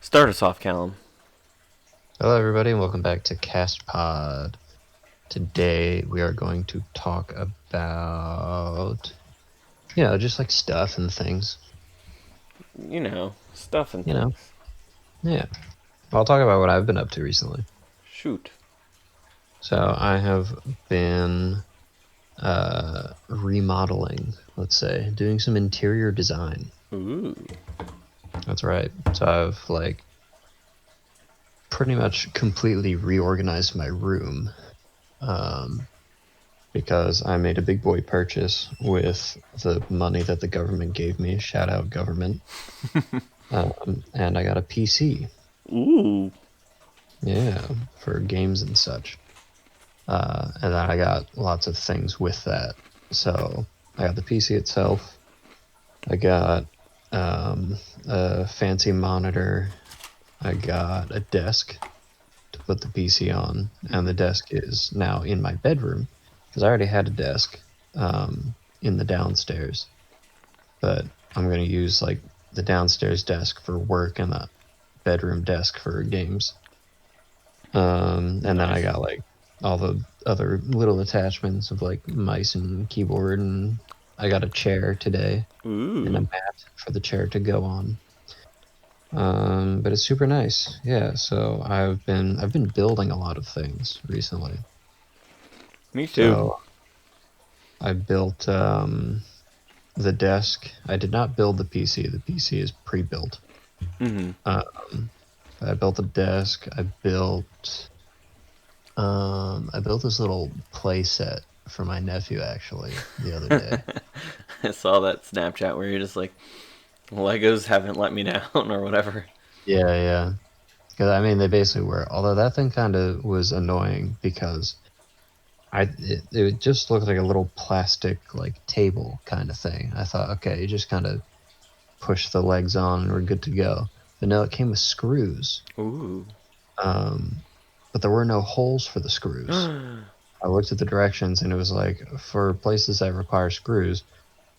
Start us off, Callum. Hello, everybody, and welcome back to Castpod. Today, we are going to talk about, just like stuff and things. Stuff and You know, things. yeah. I'll talk about what I've been up to recently. Shoot. So, I have been remodeling, let's say, doing some interior design. Ooh. That's right. So, I've pretty much completely reorganized my room. Because I made a big boy purchase with the money that the government gave me. Shout out government. And I got a PC. Ooh. Yeah, for games and such. And then I got lots of things with that. So I got the PC itself. I got a fancy monitor. I got a desk to put the PC on. And the desk is now in my bedroom because I already had a desk in the downstairs. But I'm going to use like the downstairs desk for work and the bedroom desk for games. And then I got like all the other little attachments of like mice and keyboard, and I got a chair today and a Ooh. mat for the chair to go on. But it's super nice. Yeah, so I've been building a lot of things recently. Me too. So I built the desk. I did not build the PC. The PC is pre-built. Mm-hmm. I built a desk. I built this little play set for my nephew actually the other day. I saw that Snapchat where you're just like, Legos haven't let me down or whatever. Yeah. Because I mean, they basically were. Although that thing kind of was annoying because it just looked like a little plastic like table kind of thing. I thought, okay, you just kind of push the legs on and we're good to go. But no, it came with screws. Ooh. Um, but there were no holes for the screws. I looked at the directions and it was like, for places that require screws,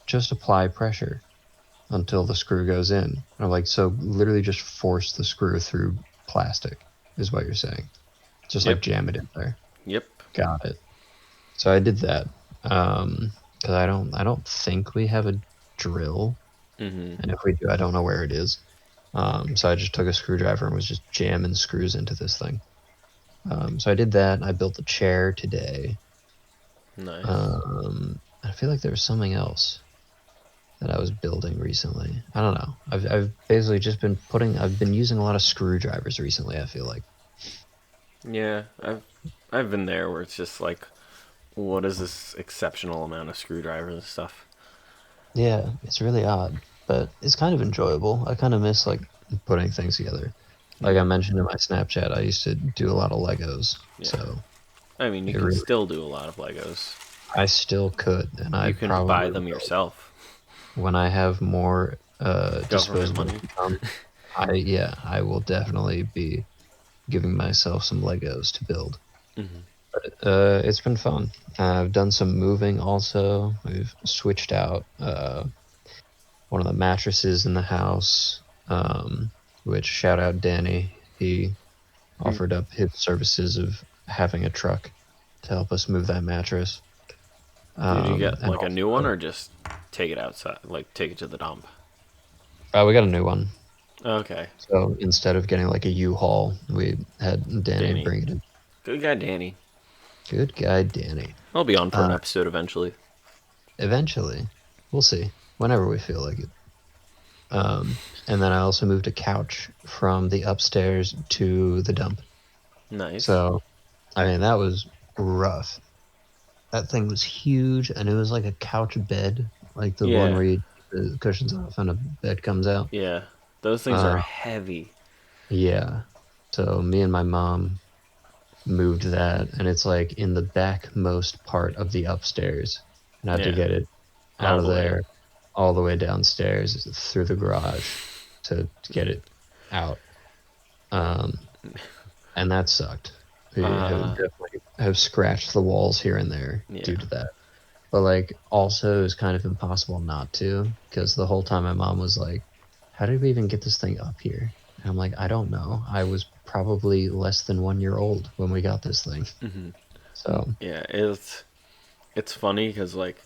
just apply pressure until the screw goes in. I'm like, so literally just force the screw through plastic is what you're saying. Just like Yep. jam it in there. Yep. Got it. So I did that. Because I don't think we have a drill, Mm-hmm. and if we do, I don't know where it is. So I just took a screwdriver and was just jamming screws into this thing. So I did that. I built a chair today. Nice. I feel like there was something else that I was building recently. I don't know. I've basically just been I've been using a lot of screwdrivers recently, I feel like. Yeah, I've been there where it's just like, what is this exceptional amount of screwdrivers and stuff? Yeah, it's really odd, but it's kind of enjoyable. I kind of miss like putting things together. Like I Mm-hmm. mentioned in my Snapchat, I used to do a lot of Legos. Yeah. So I mean, you it can really still do a lot of Legos. I still could, and I You can buy probably them will yourself. when I have more Government disposable money. income. I will definitely be giving myself some Legos to build. Mm-hmm. It's been fun. I've done some moving also. We've switched out one of the mattresses in the house, which shout out Danny. He offered up his services of having a truck to help us move that mattress. Did you get And like a new one also, or just take it outside, like take it to the dump? we got a new one. Okay, So instead of getting like a U-Haul, we had Danny Danny. bring it in. Good guy, Danny. Good guy, Danny. I'll be on for an Uh, episode eventually. Eventually, we'll see. Whenever we feel like it. And then I also moved a couch from the upstairs to the dump. Nice. So, I mean, that was rough. That thing was huge, and it was like a couch bed, like the one Yeah, where you take the cushions off and a bed comes out. yeah. Those things are Uh, heavy. yeah. So me and my mom moved that, and it's like in the backmost part of the upstairs, and I had to Yeah, get it out all of the way. there, all the way downstairs through the garage to get it out. Um, and that sucked. We have Uh, definitely have scratched the walls here and there yeah. due to that. But like also it's kind of impossible not to because the whole time my mom was like, "How did we even get this thing up here? And I'm like, I don't know. I was probably less than 1 year old when we got this thing. So, Yeah, it's funny because like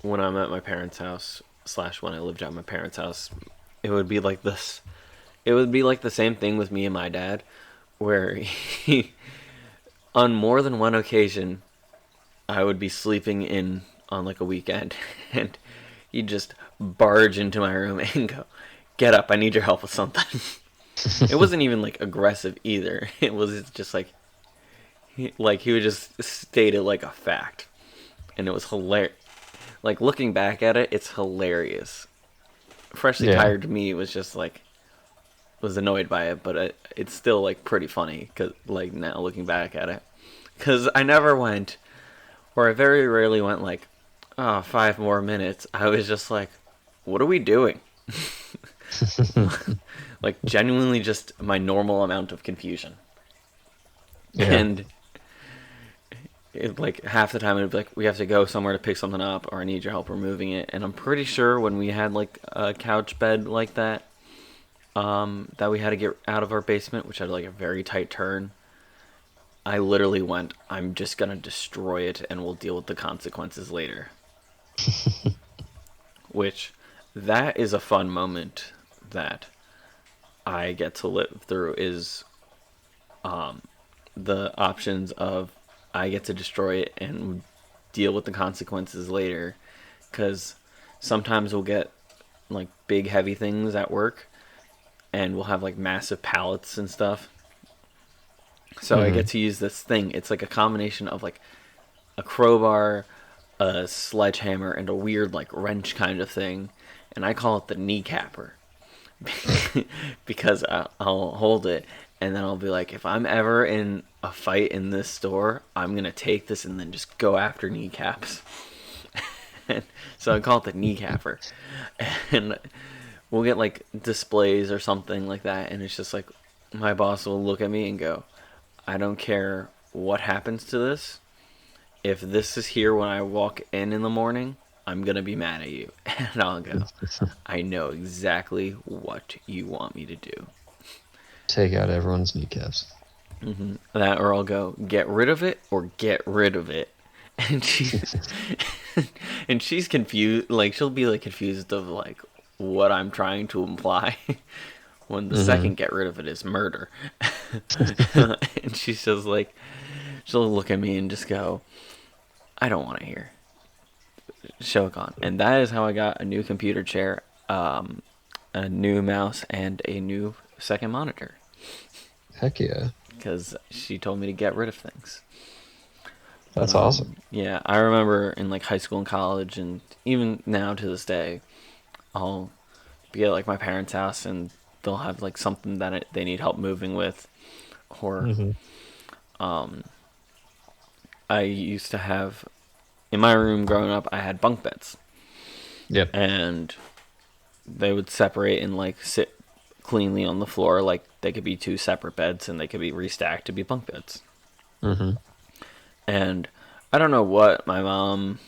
when I'm at my parents' house slash when I lived at my parents' house, it would be like this. It would be like the same thing with me and my dad, where he, on more than one occasion, I would be sleeping in on like a weekend, and he'd just barge into my room and go, "Get up! I need your help with something." It wasn't even like aggressive either. It was just like he would just state it like a fact, and it was hilarious. Like looking back at it, it's hilarious. Freshly yeah. tired to me was just like was annoyed by it, but it's still like pretty funny because like now looking back at it, because I never went, or I very rarely went like, oh, 5 more minutes. I was just like, what are we doing? Like genuinely just my normal amount of confusion, Yeah. and like half the time it would be like we have to go somewhere to pick something up or I need your help removing it. And I'm pretty sure when we had like a couch bed like that, that we had to get out of our basement, which had like a very tight turn, I literally went, I'm just gonna destroy it and we'll deal with the consequences later. Which that is a fun moment that I get to live through is the options of I get to destroy it and deal with the consequences later, because sometimes we'll get like big heavy things at work and we'll have like massive pallets and stuff, so I hmm get to use this thing. It's like a combination of like a crowbar, a sledgehammer, and a weird like wrench kind of thing, and I call it the kneecapper. Because I'll hold it and then I'll be like, if I'm ever in a fight in this store, I'm gonna take this and then just go after kneecaps. And so I call it the kneecapper, and we'll get like displays or something like that, and it's just like my boss will look at me and go, I don't care what happens to this. If this is here when I walk in the morning, I'm gonna be mad at you. And I'll go, I know exactly what you want me to do. Take out everyone's kneecaps. That, or I'll go, get rid of it or get rid of it. And and she's confused. Like she'll be like confused of like what I'm trying to imply. When the hmm second get rid of it is murder. And she's just like, she'll look at me and just go, I don't want to hear. Show it on. And that is how I got a new computer chair, a new mouse, and a new second monitor. Heck yeah. Because she told me to get rid of things. But That's awesome. yeah, I remember in like high school and college, and even now to this day, I'll be at like my parents' house and they'll have like something that they need help moving with, or hmm I used to have in my room growing up. I had bunk beds, Yep. and they would separate and like sit cleanly on the floor. Like they could be two separate beds and they could be restacked to be bunk beds. hmm And I don't know what my mom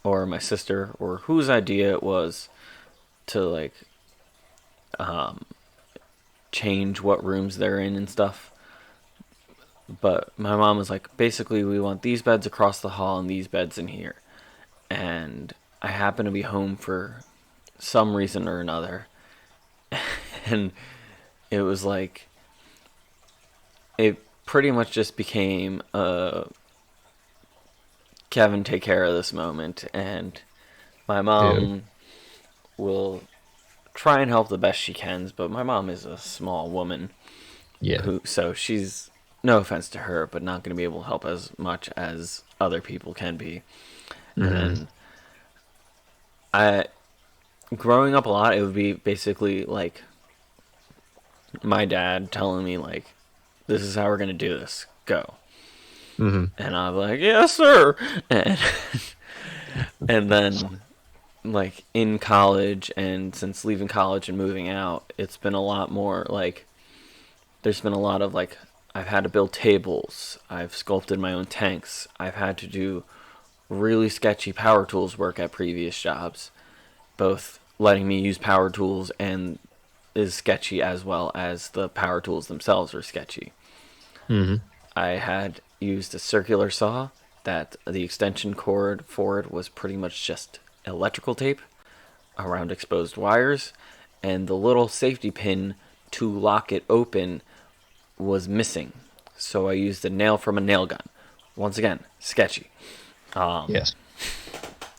or my sister or whose idea it was to like change what rooms they're in and stuff. But my mom was like, basically, we want these beds across the hall and these beds in here. And I happen to be home for some reason or another. And it was like, it pretty much just became Kevin, take care of this moment. And my Yeah. mom will try and help the best she can, but my mom is a small woman Yeah. so she's, no offense to her, but not going to be able to help as much as other people can be. hmm And I, growing up a lot, it would be basically like my dad telling me like, "This is how we're going to do this. Go." hmm And I'm like, "Yes, sir." And and then like in college and since leaving college and moving out, it's been a lot more like there's been a lot of like I've had to build tables, I've sculpted my own tanks, I've had to do really sketchy power tools work at previous jobs, both letting me use power tools and is sketchy as well as the power tools themselves are sketchy. Hmm. I had used a circular saw that the extension cord for it was pretty much just electrical tape around exposed wires, and the little safety pin to lock it open was missing. So I used a nail from a nail gun. Once again, sketchy. Yes.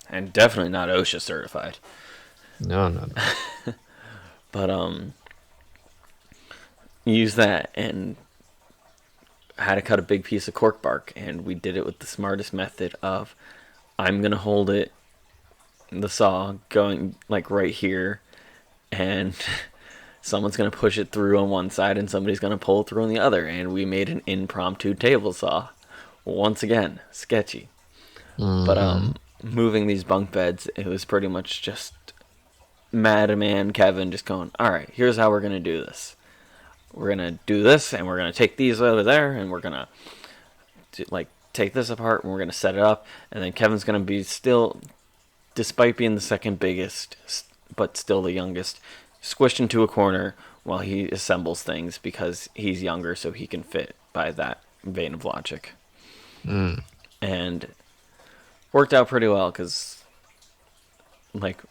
And definitely not OSHA certified. No, no, no. But used that and had to cut a big piece of cork bark, and we did it with the smartest method of I'm gonna hold it, the saw going like right here, and someone's gonna push it through on one side and somebody's gonna pull it through on the other, and we made an impromptu table saw. Once again, sketchy. But Hmm. moving these bunk beds, it was pretty much just Madman Kevin just going, all right, here's how we're gonna do this. We're gonna do this, and we're gonna take these over there, and we're gonna like take this apart, and we're gonna set it up, and then Kevin's gonna be still, despite being the second biggest, but still the youngest, squished into a corner while he assembles things because he's younger, so he can fit by that vein of logic. Mm. And worked out pretty well because, like,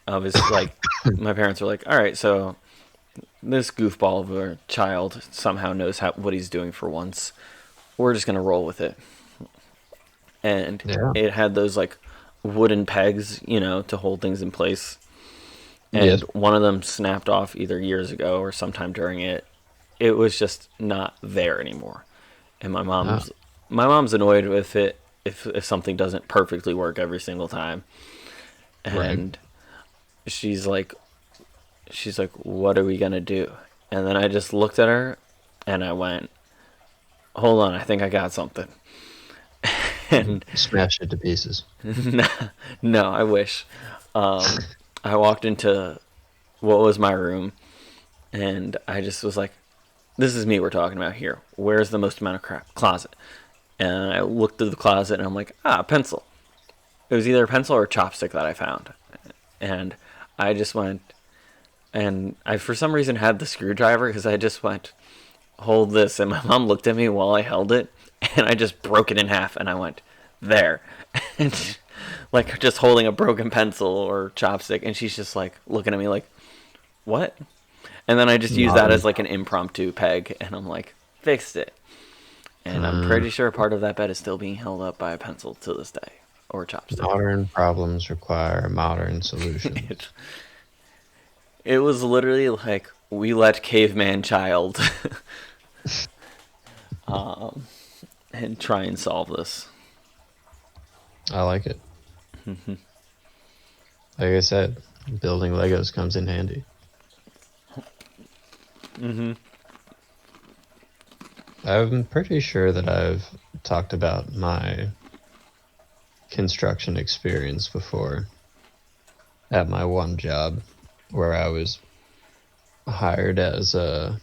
obviously, like, my parents were like, all right, so this goofball of a child somehow knows what he's doing for once. We're just gonna roll with it. And Yeah. it had those like wooden pegs, to hold things in place. And Yes. one of them snapped off either years ago or sometime during it. It was just not there anymore. And my Ah, mom's my mom's annoyed with it if something doesn't perfectly work every single time. right. And she's like what are we gonna do? And then I just looked at her and I went, hold on, I think I got something. And Smash it to pieces. no, I wish. I walked into what was my room and I just was like, this is me we're talking about here. Where's the most amount of crap? Closet. And I looked through the closet and I'm like, a pencil. It was either a pencil or a chopstick that I found. And I just went, and I for some reason had the screwdriver because I just went, hold this. And my mom looked at me while I held it and I just broke it in half and I went, there. And like just holding a broken pencil or chopstick. And she's just like looking at me like, what? And then I just used that Modern as like an problems. impromptu peg, and I'm like, fixed it. And I'm Mm, pretty sure part of that bed is still being held up by a pencil to this day, or a chopstick. modern problems require modern solutions. it, it was literally like we let caveman child um, and try and solve this. I like it. Like I said, building Legos comes in handy. I'm pretty sure that I've talked about my construction experience before at my one job where I was hired as a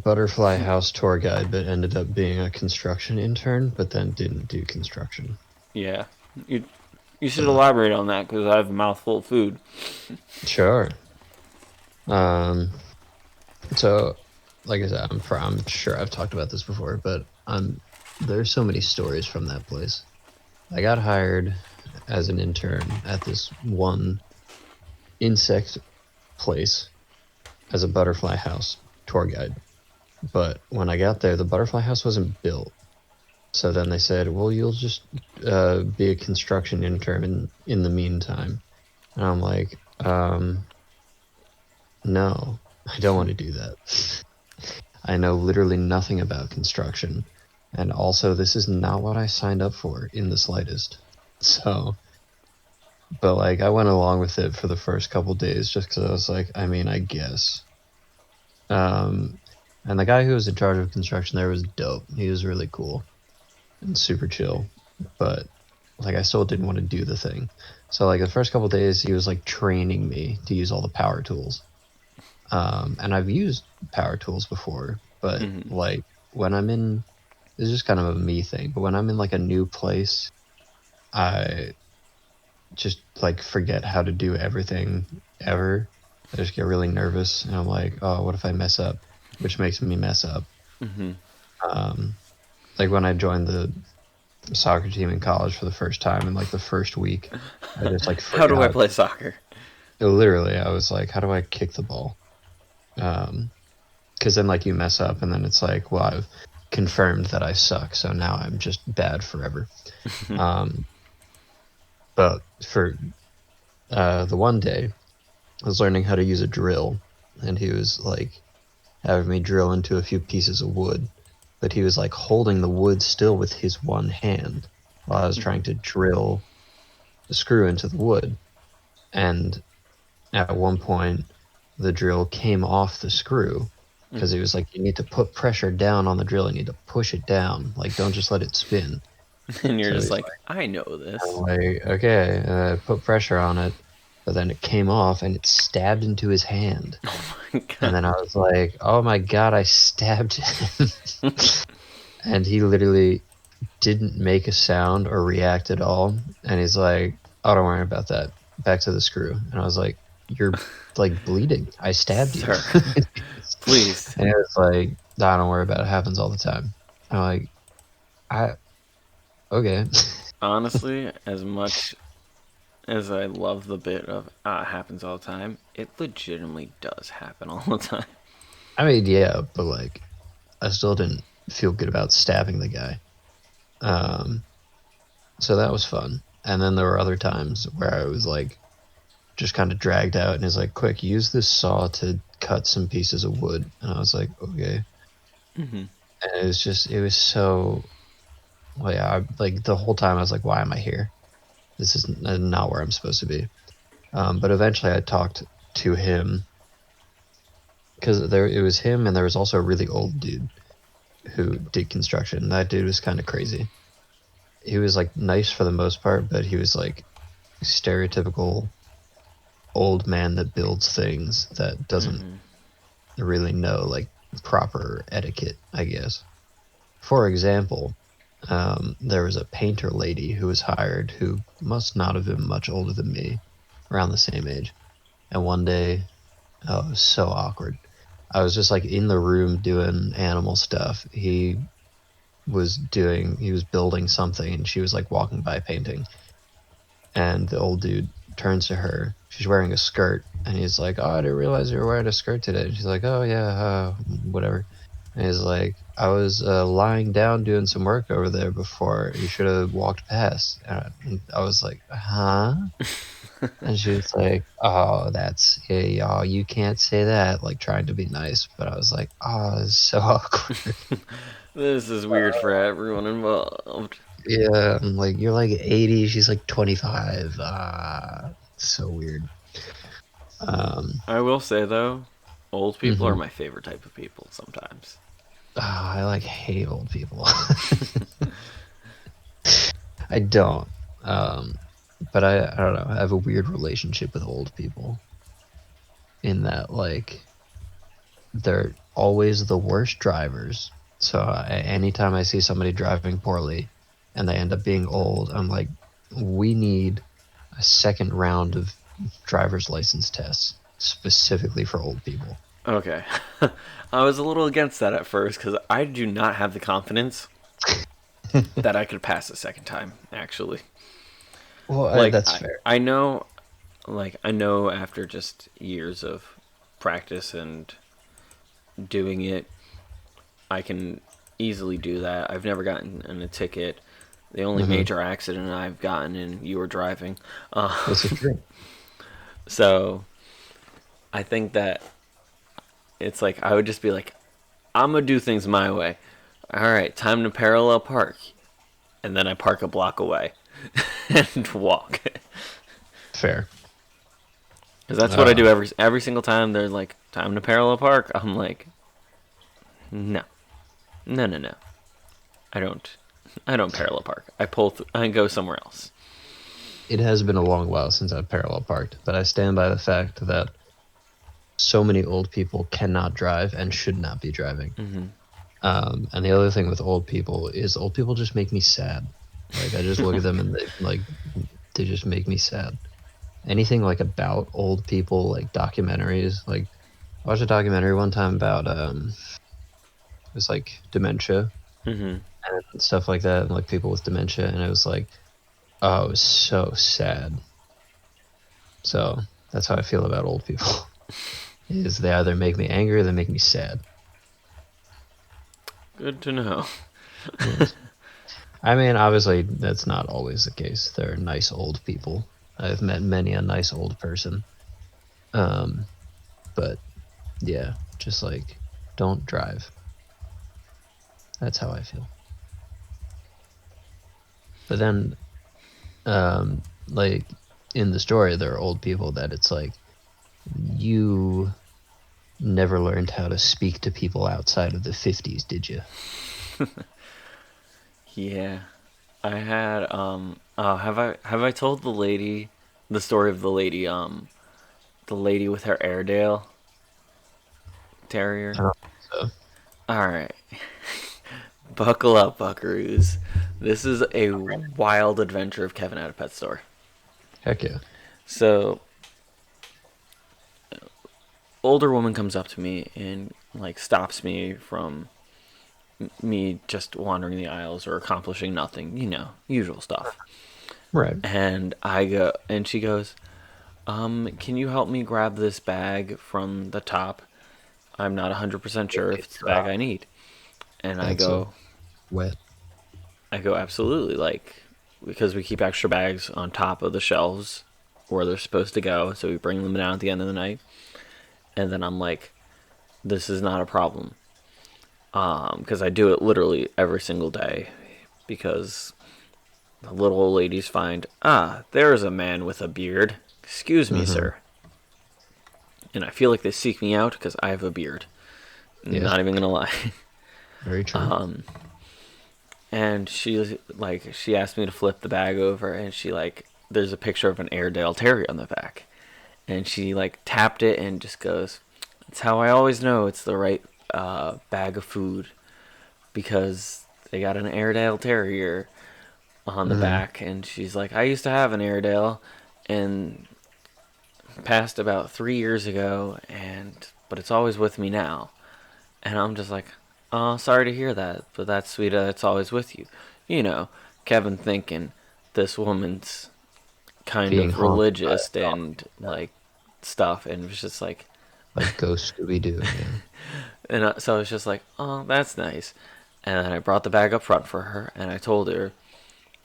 butterfly house tour guide, but ended up being a construction intern, but then didn't do construction. Yeah, you you should Uh, elaborate on that because I have a mouthful of food. sure. Um, so, like I said, I'm sure I've talked about this before, but there's so many stories from that place. I got hired as an intern at this one insect place as a butterfly house tour guide. But when I got there, the butterfly house wasn't built. So then they said, well, you'll just be a construction intern in the meantime. And I'm like, no, I don't want to do that. I know literally nothing about construction. And also, this is not what I signed up for in the slightest. So, but like, I went along with it for the first couple days just because I was like, I mean, I guess. Um, and the guy who was in charge of construction there was dope. He was really cool and super chill. But like, I still didn't want to do the thing. So like the first couple days, he was like training me to use all the power tools. And I've used power tools before, but Hmm. like when I'm in, it's just kind of a me thing. But when I'm in like a new place, I just like forget how to do everything ever. I just get really nervous, and I'm like, oh, what if I mess up? Which makes me mess up. Mm-hmm. Um, like when I joined the soccer team in college for the first time, in like the first week, I just like How do I forgot. play soccer? Literally, I was like, how do I kick the ball? Because then like you mess up, and then it's like, well, I've confirmed that I suck, so now I'm just bad forever. Um, but for the one day, I was learning how to use a drill, and he was like having me drill into a few pieces of wood, but he was like holding the wood still with his one hand while I was trying to drill the screw into the wood. And at one point, the drill came off the screw because he was like, you need to put pressure down on the drill. You need to push it down. Like, don't just let it spin. And you're So just he's like, I know this. like, okay, put pressure on it. But then it came off and it stabbed into his hand. Oh my And god. then I was like, oh my God, I stabbed him. And he literally didn't make a sound or react at all. And he's like, oh, don't worry about that. Back to the screw. And I was like, you're like bleeding. I stabbed you. Sir, please. And it was like, nah, don't worry about it. It happens all the time. I'm like, I, okay. Honestly, as much as I love the bit of it happens all the time, it legitimately does happen all the time. I mean, yeah, but like, I still didn't feel good about stabbing the guy. Um, so that was fun. And then there were other times where I was like, just kind of dragged out, and he's like, quick, use this saw to cut some pieces of wood. And I was like, okay. Mm-hmm. And it was so, well, yeah, like the whole time I was like, why am I here? This is not where I'm supposed to be. But eventually I talked to him because it was him, and there was also a really old dude who did construction. That dude was kind of crazy. He was like nice for the most part, but he was like stereotypical old man that builds things that doesn't Mm-hmm. really know like proper etiquette, I guess. For example, there was a painter lady who was hired who must not have been much older than me, around the same age. And one day, oh, it was so awkward. I was just like in the room doing animal stuff. He was building something, and she was like walking by painting. And the old dude turns to her. She's wearing a skirt, and he's like, "Oh, I didn't realize you were wearing a skirt today." And she's like, "Oh yeah, whatever." And he's like, "I was lying down doing some work over there before. You should have walked past." And I was like, "Huh?" And she was like, "Oh, oh, you can't say that." Like trying to be nice, but I was like, "Oh, it's so awkward." This is weird for everyone involved. Yeah, I'm like, "You're like 80, she's like 25." So weird. Um, I will say though, old people are mhm. my favorite type of people sometimes. I like hate old people. I don't. Um, but I don't know. I have a weird relationship with old people in that like they're always the worst drivers. So anytime I see somebody driving poorly and they end up being old, I'm like, we need a second round of driver's license tests specifically for old people. Okay. I was a little against that at first because I do not have the confidence that I could pass a second time, actually. Well, Like, that's fair. I know, like, I know after just years of practice and doing it, I can easily do that. I've never gotten in a ticket. The only Hmm. major accident I've gotten in, you were driving. This is true. So I think that it's like I would just be like, I'm gonna do things my way. All right, time to parallel park, and then I park a block away and walk. Fair. Because that's what I do Um, every single time. They're like, time to parallel park. I'm like, no, no, no, no. I don't. I don't parallel park. I go somewhere else. it has been a long while since I've parallel parked, but I stand by the fact that so many old people cannot drive and should not be driving. Hmm. And the other thing with old people is old people just make me sad. Like I just look at them and they to just make me sad. Anything like about old people, like documentaries. Like I watched a documentary one time about it was like dementia Mm-hmm. and stuff like that, and like people with dementia, and it was like, oh, it was so sad. So that's how I feel about old people. Is they either make me angry or they make me sad. Good to know. Yes. I mean, obviously, that's not always the case. There are nice old people. I've met many a nice old person. Um, but yeah, just like don't drive. That's how I feel. But then, like in the story, there are old people that it's like you never learned how to speak to people outside of the 50s, did you? Yeah. I had have I told the story of the lady with her Airedale I terrier? don't think so. All right. Buckle up, buckaroos. This is a wild adventure of Kevin at a pet store. Heck yeah. So, older woman comes up to me and like stops me from me just wandering the aisles or accomplishing nothing, usual stuff. Right. And she goes, can you help me grab this bag from the top? I'm not 100% sure if It it's the bag I dropped. need. And Bags of wet. I go, absolutely, like, because we keep extra bags on top of the shelves where they're supposed to go, so we bring them down at the end of the night. And then I'm like, this is not a problem. Because I do it literally every single day. Because the little old ladies find, there's a man with a beard. Excuse me, Mm-hmm. sir. And I feel like they seek me out because I have a beard. Yeah. Not even gonna lie. Very true. And she asked me to flip the bag over, and there's a picture of an Airedale Terrier on the back, and she like tapped it and just goes, "That's how I always know it's the right bag of food because they got an Airedale Terrier on the Mm-hmm. back." And she's like, "I used to have an Airedale, and passed about 3 years ago, and but it's always with me now." And I'm just like, oh, sorry to hear that, but that's sweet. It's always with you. You know, Kevin thinking this woman's kind Being of haunted by religious a dog. and like stuff, and it was just like, Like Ghost Scooby Doo, yeah. so I was just like, oh, that's nice. And then I brought the bag up front for her, and I told her,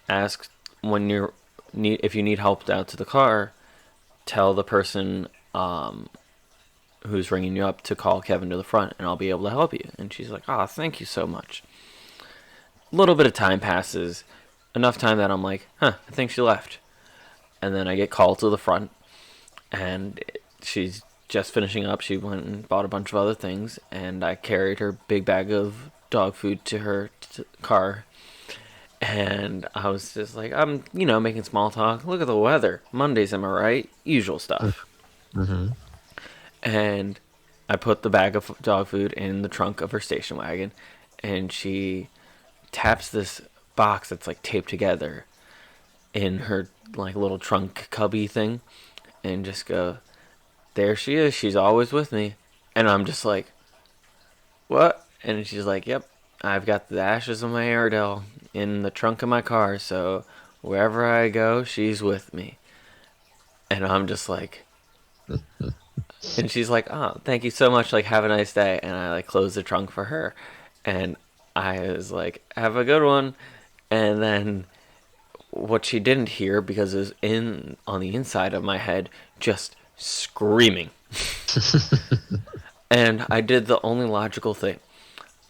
ask when if you need help out to the car, tell the person who's ringing you up to call Kevin to the front, and I'll be able to help you. And she's like, oh, thank you so much. A little bit of time passes, enough time that I'm like, I think she left. And then I get called to the front, and she's just finishing up. She went and bought a bunch of other things, and I carried her big bag of dog food to her car. And I was just like, I'm, making small talk. Look at the weather. Mondays, am I right? Usual stuff. Mm-hmm. And I put the bag of dog food in the trunk of her station wagon, and she taps this box that's like taped together in her like little trunk cubby thing, and just go, there she is, she's always with me. And I'm just like, what? And she's like, yep, I've got the ashes of my Airedale in the trunk of my car, so wherever I go, she's with me. And I'm just like, and she's like, oh, thank you so much, like, have a nice day. And I like closed the trunk for her, and I was like, have a good one. And then what she didn't hear, because it was in on the inside of my head, just screaming. And I did the only logical thing.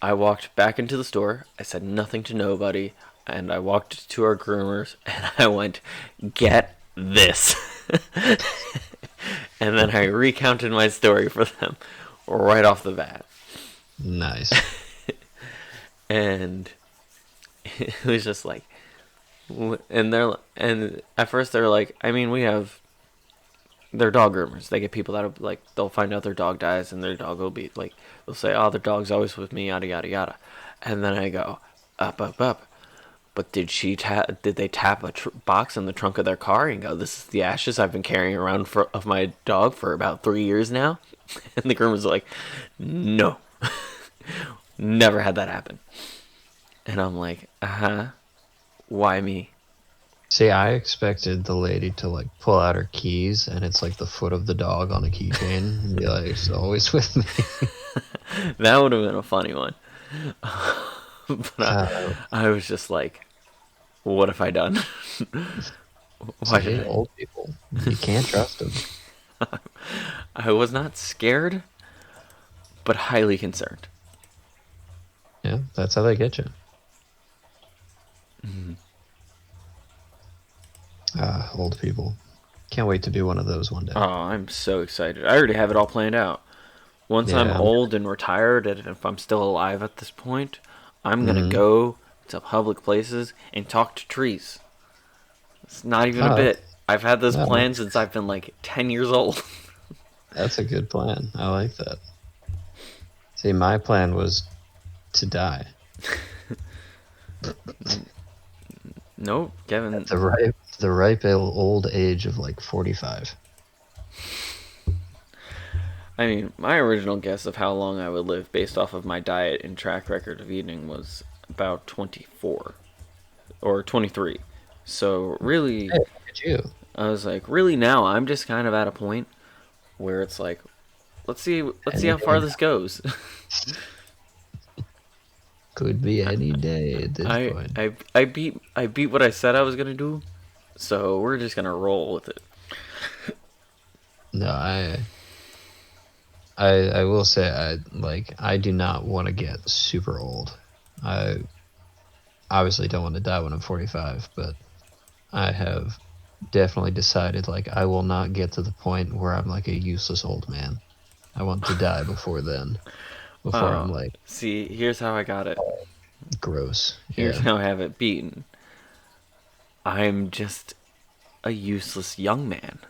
I walked back into the store. I said nothing to nobody, and I walked to our groomers, and I went, "Get this," and then I recounted my story for them right off the bat, Nice. and it was just like, and at first they're like, I mean, they're dog groomers. They get people that are like, they'll find out their dog dies, and their dog will be like, they'll say, oh, their dog's always with me, yada yada yada, and then I go, up up up. But did they tap a box in the trunk of their car and go, "This is the ashes I've been carrying around of my dog for about 3 years now"? And the groom was like, "No, never had that happen." And I'm like, why me? See, I expected the lady to like pull out her keys, and it's like the foot of the dog on a keychain, and be like, "It's always with me." That would have been a funny one. But Uh, I was just like, what have I done? Why did See, old people, you can't trust them. I was not scared, but highly concerned. Yeah, that's how they get you. Old people. Can't wait to do one of those one day. Oh, I'm so excited. I already have it all planned out. Once I'm Yeah. old and retired, and if I'm still alive at this point, I'm going to Mm-hmm. go to public places and talk to trees. It's not even a Oh, bit. I've had this no, plan since I've been like 10 years old. that's a good plan. I like that. See, my plan was to die Nope, Kevin. at the ripe old age of like 45. I mean, my original guess of how long I would live based off of my diet and track record of eating was about 24 or 23. So, really, Hey, look at you. I was like, really now I'm just kind of at a point where it's like, let's see Any how day far now. this goes. Could be any day at this I point. I beat what I said I was going to do. So, we're just going to roll with it. No, I will say I do not want to get super old. I obviously don't want to die when I'm 45, but I have definitely decided like I will not get to the point where I'm like a useless old man. I want to die before then. Before I'm like See, here's how I got it. gross. Here's Yeah. how I have it beaten. I'm just a useless young man.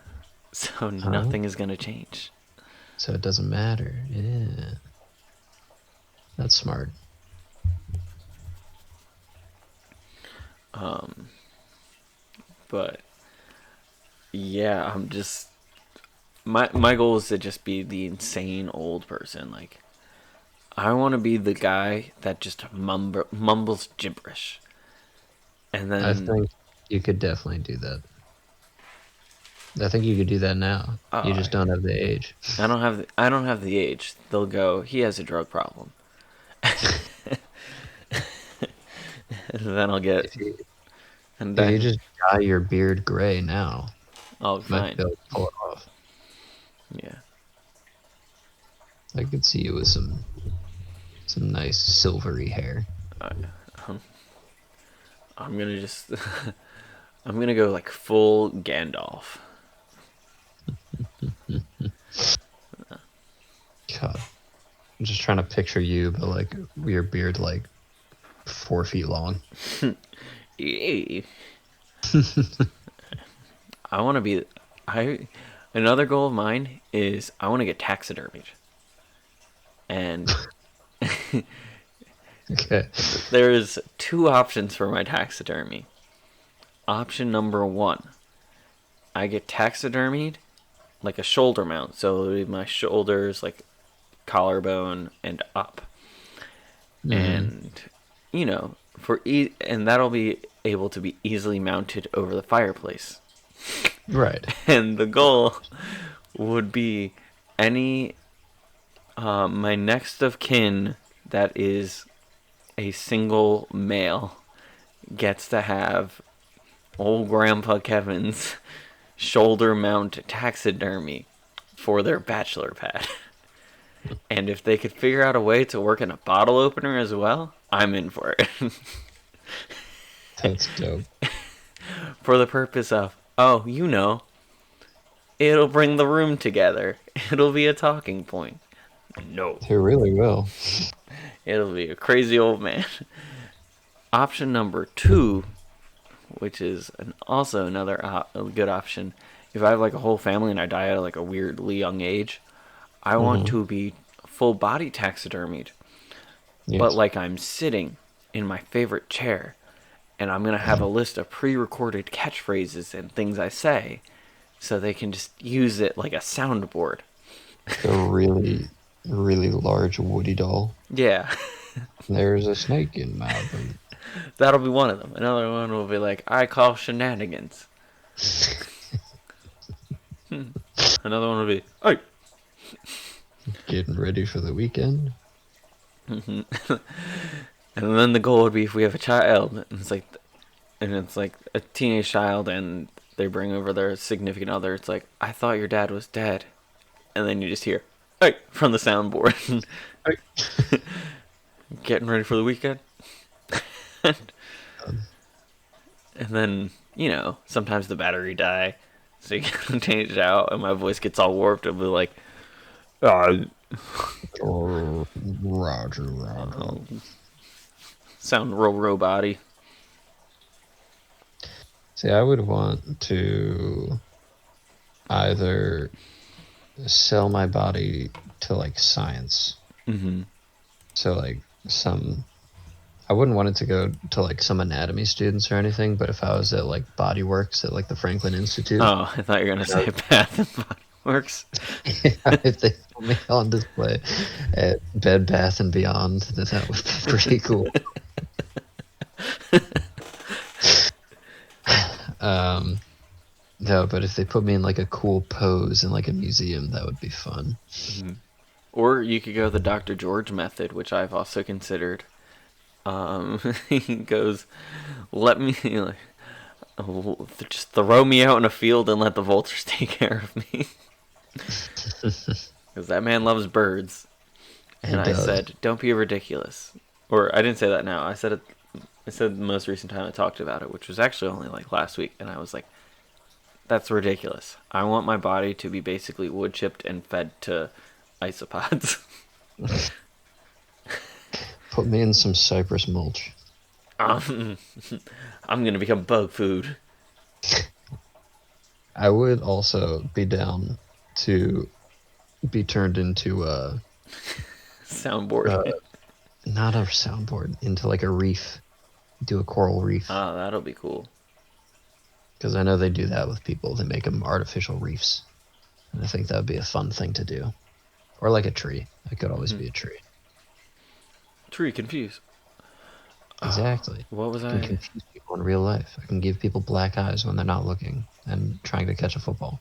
So Huh? nothing is going to change. So it doesn't matter. Yeah. That's smart. But yeah, I'm just my goal is to just be the insane old person. Like I want to be the guy that just mumbles gibberish, and I then think you could definitely do that. I think you could do that now. You uh, just don't have the age. I don't have the age. They'll go. He has a drug problem, and then I'll get If you and if you then just dye your beard gray now, I'll be you might fine. be able to pull it off. Yeah. I could see you with some nice silvery hair. I, I'm gonna just I'm gonna go like full Gandalf. God, I'm just trying to picture you, but like your beard like 4 feet long. Yay. I want to be. I Another goal of mine is I want to get taxidermied, and Okay. there's two options for my taxidermy. Option number one, I get taxidermied like a shoulder mount, so it'll be my shoulders like collarbone and up, Mm, and and that'll be able to be easily mounted over the fireplace. right. And the goal would be any my next of kin that is a single male gets to have old Grandpa Kevin's shoulder mount taxidermy for their bachelor pad. And if they could figure out a way to work in a bottle opener as well, I'm in for it. That's dope. For the purpose of, oh, it'll bring the room together. It'll be a talking point. No. It really will. It'll be a crazy old man. Option number two, which is also another a good option, if I have like a whole family and I die at like a weirdly young age, I want Hmm. to be full body taxidermied, but Yes. like I'm sitting in my favorite chair, and I'm gonna have a list of pre-recorded catchphrases and things I say, so they can just use it like a soundboard. A really, really large Woody doll. Yeah, There's a snake in my boot. that'll be one of them. Another one will be like, I call shenanigans. Another one will be, hey. Getting ready for the weekend. And then the goal would be if we have a child, and it's like a teenage child, and they bring over their significant other. It's like, I thought your dad was dead, and then you just hear, hey, from the soundboard. Getting ready for the weekend. And then, sometimes the battery die, so you can change it out, and my voice gets all warped. It'll be like, Or Roger. sound real robot-y. See, I would want to either sell my body to like science. Mm-hmm. So like I wouldn't want it to go to like some anatomy students or anything, but if I was at like Body Works at like the Franklin Institute, Oh, I thought you were gonna say Bath and Body Works. if they put me on display at Bed Bath and Beyond, then that would be pretty cool. No, but if they put me in like a cool pose in like a museum, that would be fun. Mm-hmm. Or you could go the Dr. George method, which I've also considered. He goes, let me, just throw me out in a field and let the vultures take care of me. Because that man loves birds. And I said, don't be ridiculous. Or I didn't say that now. I said the most recent time I talked about it, which was actually only like last week. And I was like, that's ridiculous. I want my body to be basically wood chipped and fed to isopods. Put me in some cypress mulch. I'm gonna become bug food. I would also be down to be turned into a soundboard. Not a soundboard, into like a reef. Do a coral reef. Oh, that'll be cool. Because I know they do that with people. They make them artificial reefs. And I think that would be a fun thing to do. Or like a tree. It could always be a tree. Tree confused. Exactly. What was I can confuse people in real life. I can give people black eyes when they're not looking and trying to catch a football.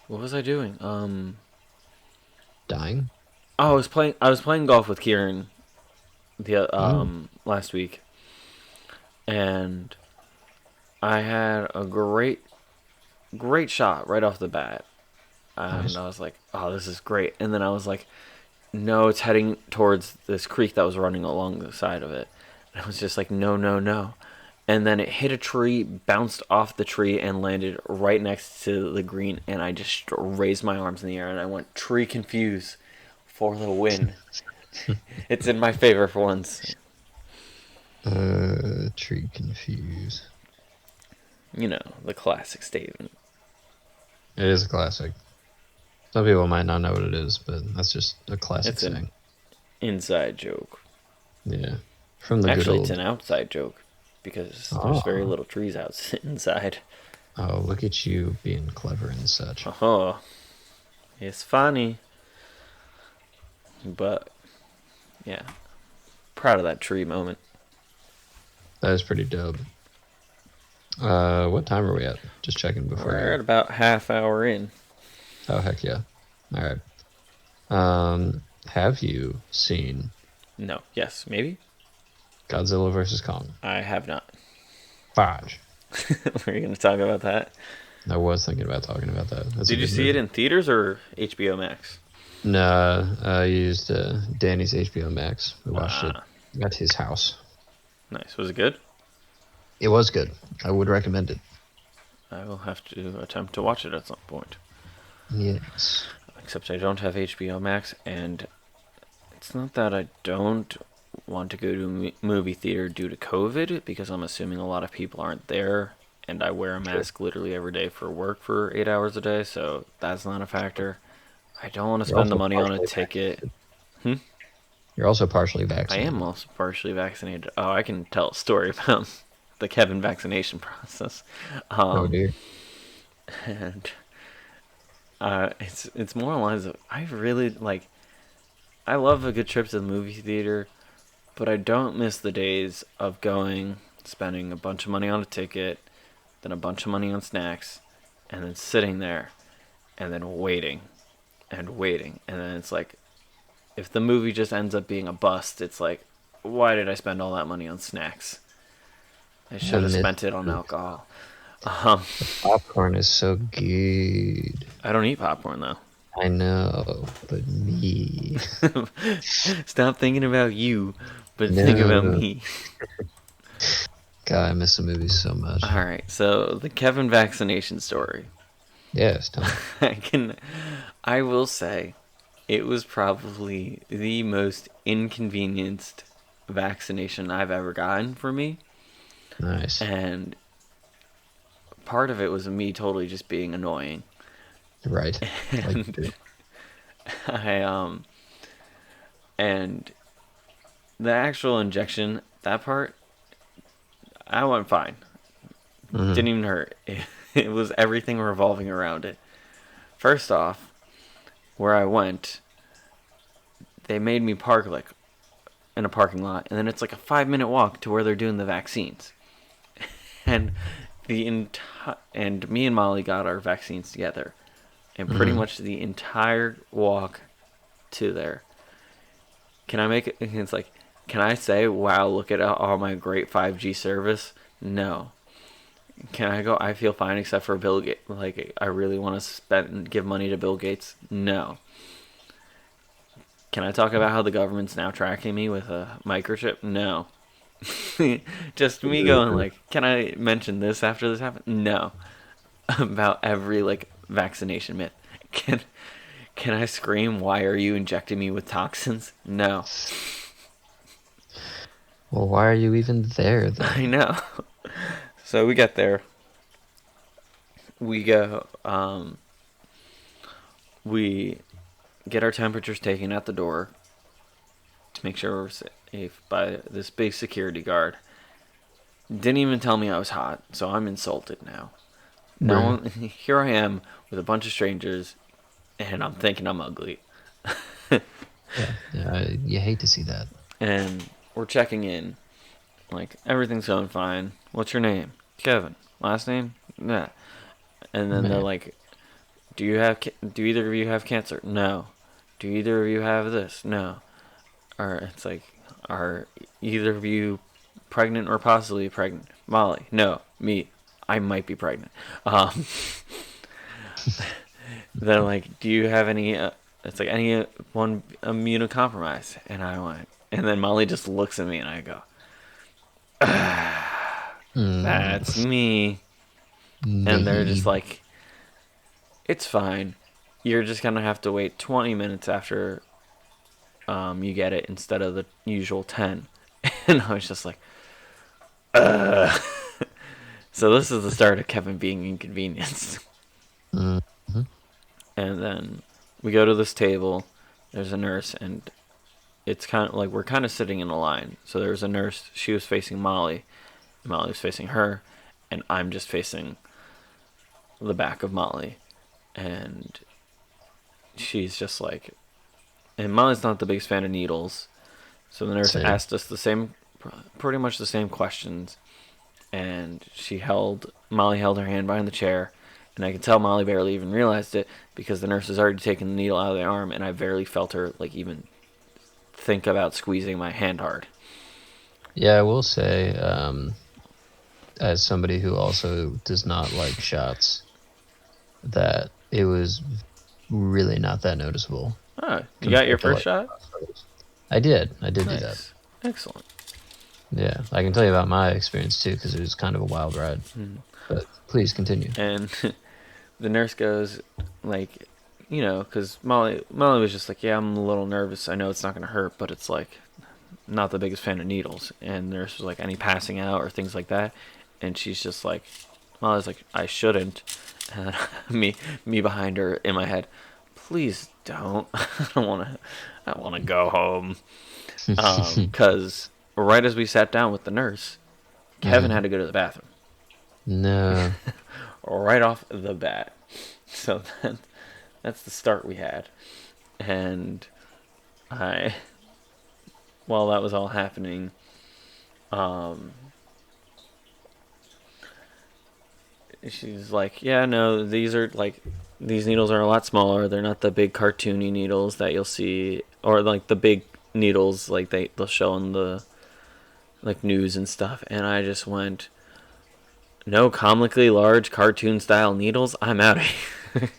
What was I doing? Dying? Oh, I was playing golf with Kieran last week. And I had a great shot right off the bat. And nice. I was like, oh, this is great. And then I was like, no, it's heading towards this creek that was running along the side of it. And I was just like, no. And then it hit a tree, bounced off the tree, and landed right next to the green. And I just raised my arms in the air, and I went, tree confuse for the win. It's in my favor for once. Tree confuse. The classic statement. It is a classic. Some people might not know what it is, but that's just a classic saying. An inside joke. Yeah. From the Actually, good old... it's an outside joke, because there's very little trees inside. Oh, look at you being clever and such. Oh, it's funny. But, yeah. Proud of that tree moment. That is pretty dope. What time are we at? Just checking before. We're at about half hour in. Oh, heck yeah. All right. Have you seen... No. Yes. Maybe? Godzilla vs. Kong. I have not. Fudge. Were you going to talk about that? I was thinking about talking about that. Did you see it in theaters or HBO Max? No, I used Danny's HBO Max. We watched it at his house. Nice. Was it good? It was good. I would recommend it. I will have to attempt to watch it at some point. Yes. Except I don't have HBO Max, and it's not that I don't want to go to a movie theater due to COVID, because I'm assuming a lot of people aren't there, and I wear a mask literally every day for work for 8 hours a day, so that's not a factor. I don't want to spend the money on a ticket. You're You're also partially I am vaccinated. also partially vaccinated. Oh, I can tell a story about the Kevin vaccination process. Oh Um, dear. and it's more along lines of I really like. I love a good trip to the movie theater, but I don't miss the days of going, spending a bunch of money on a ticket, then a bunch of money on snacks, and then sitting there, and then waiting, and waiting, and then it's like, if the movie just ends up being a bust, it's like, why did I spend all that money on snacks? I I should have miss spent it on the alcohol. Um, popcorn is so good. I don't eat popcorn though. I know, but me. Stop thinking about you, but think about No. me. God, I miss the movies so much. All right, so the Kevin vaccination story. Yes, tell me. I can, I will say, it was probably the most inconvenienced vaccination I've ever gotten for me, Nice. and part of it was me totally just being annoying. Right. Like you And do. I and the actual injection, that part, I went fine. Hmm. Didn't even hurt. It was everything revolving around it. First off, where I went, they made me park like in a parking lot, and then it's like a 5 minute walk to where they're doing the vaccines. And and me and Molly got our vaccines together, and pretty Hmm. much the entire walk to there. Can I make it? It's like, can I say, wow, look at all my great 5G service? No. Can I go? I feel fine except for Bill Gates. Like, I really want to give money to Bill Gates? No. Can I talk about how the government's now tracking me with a microchip? No. Just me going like, can I mention this after this happened? No. About every like vaccination myth. Can can I scream? Why are you injecting me with toxins? No. Well, why are you even there I then? know. So we get there. We go. We get our temperatures taken at the door to make sure we're safe by this big security guard. Didn't even tell me I was hot, so I'm insulted now. Right. Now here I am with a bunch of strangers, and I'm thinking I'm ugly. Yeah. Yeah. You hate to see that. And we're checking in. Like, everything's going fine. What's your name? Kevin. Last name? Nah. And then they're Man. like, do either of you have cancer? No. Do either of you have this? No. Or it's like, are either of you pregnant or possibly pregnant? Molly. No. Me. I might be pregnant. Um, they're like, do you have any, it's like, any one immunocompromised? And I went, and then Molly just looks at me and I go, Mm, that's me. And they're just me. like, it's fine. You're just gonna have to wait 20 minutes after you get it instead of the usual 10. And I was just like, so this is the start of Kevin being inconvenienced. Hmm. And then we go to this table. There's a nurse, and it's kind of like we're kind of sitting in a line. So there's a nurse. She was facing Molly. Molly was facing her, and I'm just facing the back of Molly. And she's just like, and Molly's not the biggest fan of needles. So the nurse Same. asked us pretty much the same questions, and Molly held her hand behind the chair, and I could tell Molly barely even realized it because the nurse has already taken the needle out of the arm, and I barely felt her like even think about squeezing my hand hard. Yeah, I will say, as somebody who also does not like shots, that it was really not that noticeable Oh, you got your compared to first like shot? others. I did do that. Nice, excellent. Yeah, I can tell you about my experience too because it was kind of a wild ride. But please continue. And the nurse goes like, because Molly was just like, yeah, I'm a little nervous. I know it's not gonna hurt, but it's like not the biggest fan of needles. And the nurse was like, any passing out or things like that, and she's just like, Molly's like, I shouldn't. And me behind her in my head, please don't. I don't want to. I want to go home. Because right as we sat down with the nurse, Kevin had to go to the bathroom No. right off the bat. So that's the start we had. And I, while that was all happening, um, she's like, yeah, no, these needles are a lot smaller. They're not the big cartoony needles that you'll see, or like the big needles like they'll show on the like news and stuff. And I just went, no comically large cartoon style needles. I'm out of here.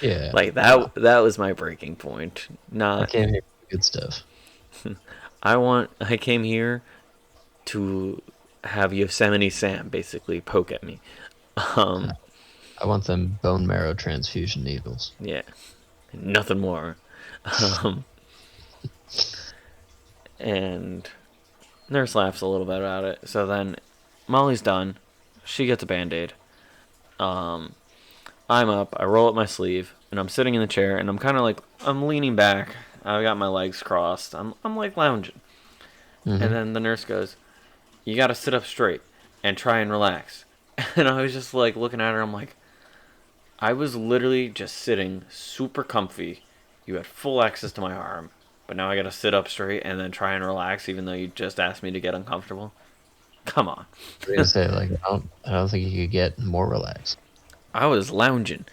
Yeah. Like that was my breaking point. I Not came here for good stuff. I came here to have Yosemite Sam basically poke at me. Um, I want them bone marrow transfusion needles. yeah, nothing more. Um, and nurse laughs a little bit about it. So then Molly's done. She gets a band-aid. I'm up. I roll up my sleeve, and I'm sitting in the chair, and I'm kind of like I'm leaning back. I've got my legs crossed. I'm like lounging. And then the nurse goes, "You got to sit up straight and try and relax." And I was just like looking at her. I'm like, I was literally just sitting super comfy. You had full access to my arm, but now I got to sit up straight and then try and relax, even though you just asked me to get uncomfortable. Come on. I was gonna say, like, I don't think you could get more relaxed. I was lounging.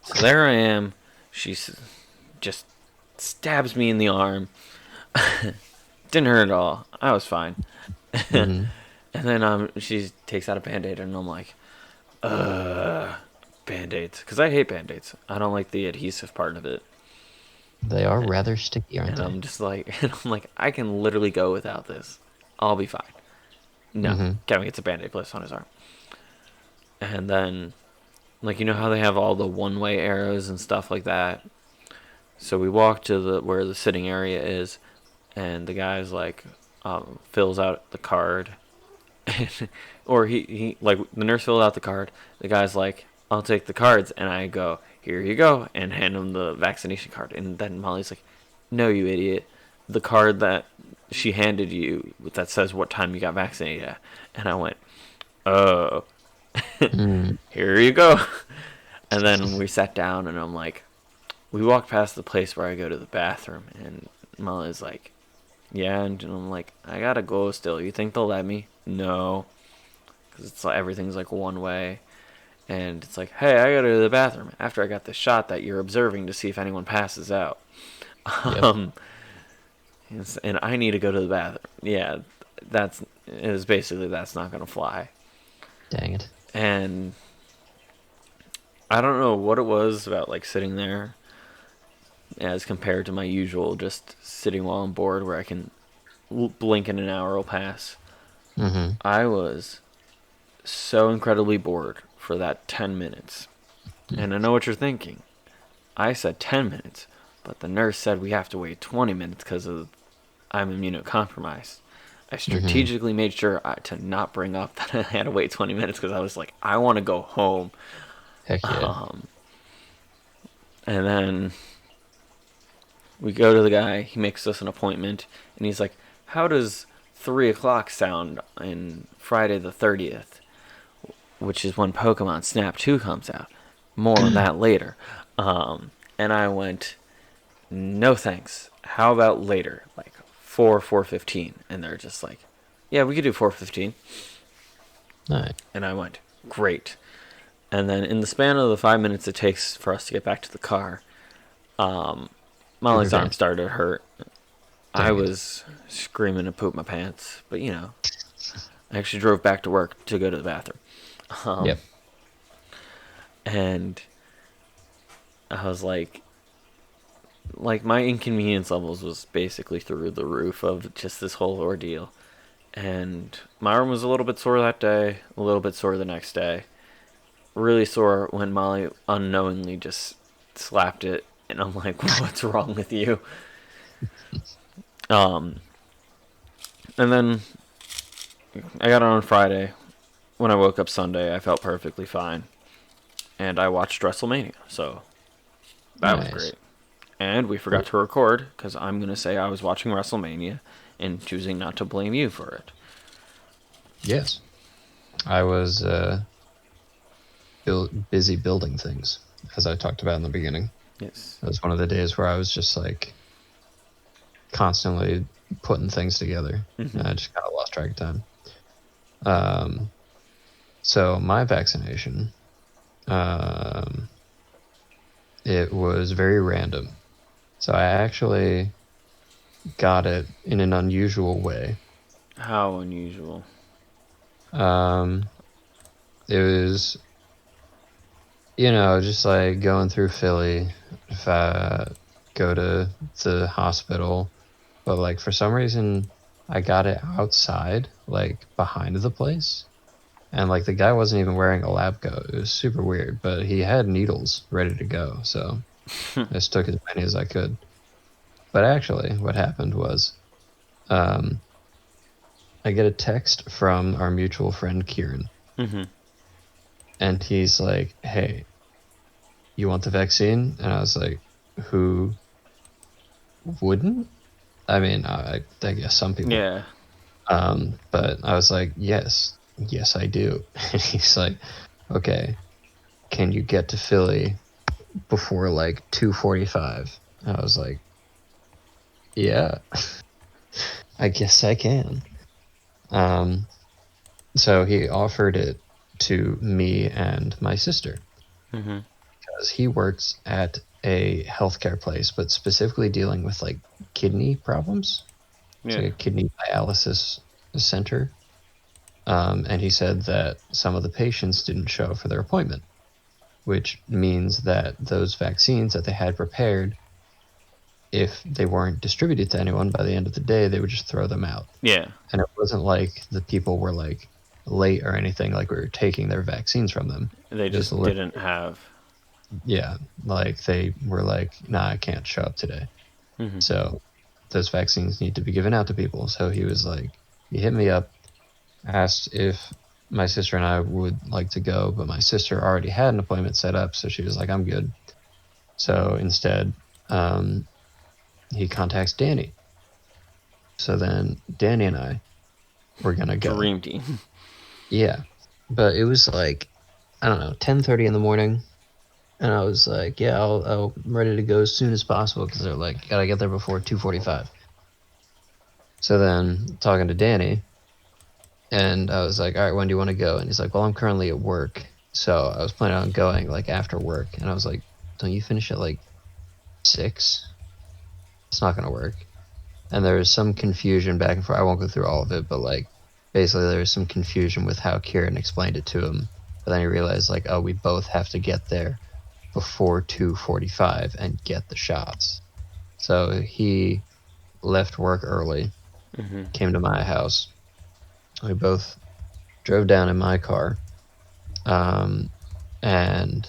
So there I am. She just stabs me in the arm. Didn't hurt at all. I was fine. And then she takes out a band-aid, and I'm like, band-aids. Because I hate band-aids. I don't like the adhesive part of it. They are rather sticky, aren't And they? I'm like, I can literally go without this. I'll be fine. No. Kevin gets a band-aid placed on his arm. And then, like, you know how they have all the one-way arrows and stuff like that? So we walk to where the sitting area is, and the guy's like, fills out the card. Or he like, the nurse filled out the card. The guy's like, I'll take the cards. And I go, here you go, and hand him the vaccination card. And then Molly's like, no, you idiot. The card that she handed you that says what time you got vaccinated at. And I went, oh. Here you go. And then we sat down, and I'm like, we walked past the place where I go to the bathroom, and Molly's like, yeah, and I'm like, I gotta go still. You think they'll let me? No, because it's like everything's like one way, and it's like, hey, I gotta go to the bathroom after I got the shot that you're observing to see if anyone passes out. Yep. And I need to go to the bathroom. Yeah, that's not gonna fly. Dang it. And I don't know what it was about like sitting there as compared to my usual just sitting while I'm bored where I can blink and an hour will pass. I was so incredibly bored for that 10 minutes. And I know what you're thinking. I said 10 minutes, but the nurse said we have to wait 20 minutes because I'm immunocompromised. I strategically made sure to not bring up that I had to wait 20 minutes because I was like, I want to go home. Heck yeah. And then we go to the guy. He makes us an appointment, and he's like, how does 3 o'clock sound on Friday the 30th, which is when Pokemon Snap 2 comes out? More on that later. And I went, no thanks. How about later? Like 4:15. And they're just like, yeah, we could do 4:15. Nice. And I went, great. And then in the span of the 5 minutes it takes for us to get back to the car, Molly's arm started to hurt. I was screaming to poop my pants, but you know, I actually drove back to work to go to the bathroom. Yep. And I was like my inconvenience levels was basically through the roof of just this whole ordeal. And my arm was a little bit sore that day, a little bit sore the next day. Really sore when Molly unknowingly just slapped it, and I'm like, what's wrong with you? And then I got it on Friday. When I woke up Sunday, I felt perfectly fine. And I watched WrestleMania, so that was great. And we forgot to record because I'm going to say I was watching WrestleMania and choosing not to blame you for it. Yes. I was busy building things, as I talked about in the beginning. Yes. It was one of the days where I was just like constantly putting things together. Mm-hmm. I just kind of lost track of time. So my vaccination, it was very random. So I actually got it in an unusual way. How unusual. Um, it was, just like going through Philly. If I go to the hospital, but like for some reason, I got it outside, like behind the place. And like the guy wasn't even wearing a lab coat. It was super weird, but he had needles ready to go. So I just took as many as I could. But actually, what happened was um, I get a text from our mutual friend Kieran, Mm-hmm. and he's like, "Hey, you want the vaccine?" And I was like, "Who wouldn't?" I mean, I guess some people. Yeah. But I was like, yes, I do. And he's like, okay, can you get to Philly before like 2:45? I was like, yeah, I guess I can. Um, so he offered it to me and my sister Mm-hmm. because he works at a healthcare place, but specifically dealing with like kidney problems. It's Yeah. like a kidney dialysis center. And he said that some of the patients didn't show for their appointment, which means that those vaccines that they had prepared, if they weren't distributed to anyone by the end of the day, they would just throw them out. Yeah. And it wasn't like the people were like late or anything, like we were taking their vaccines from them. They Just just didn't have. yeah, like they were like, nah, I can't show up today. Mm-hmm. So those vaccines need to be given out to people. So he was like, he hit me up, asked if my sister and I would like to go, but my sister already had an appointment set up, so she was like, I'm good. So instead, um, he contacts Danny. So then Danny and I were gonna go. Dream team. Yeah, but it was like, I don't know, 10:30 in the morning, and I was like, yeah, I'm ready to go as soon as possible because they're like, gotta get there before 2:45. So then talking to Danny, and I was like, all right, when do you want to go? And he's like, well, I'm currently at work. So I was planning on going like after work. And I was like, don't you finish at like 6? It's not going to work. And there was some confusion back and forth. I won't go through all of it, but like basically there was some confusion with how Kieran explained it to him. But then he realized like, oh, we both have to get there before 2:45 and get the shots. So he left work early, Mm-hmm. came to my house. We both drove down in my car, and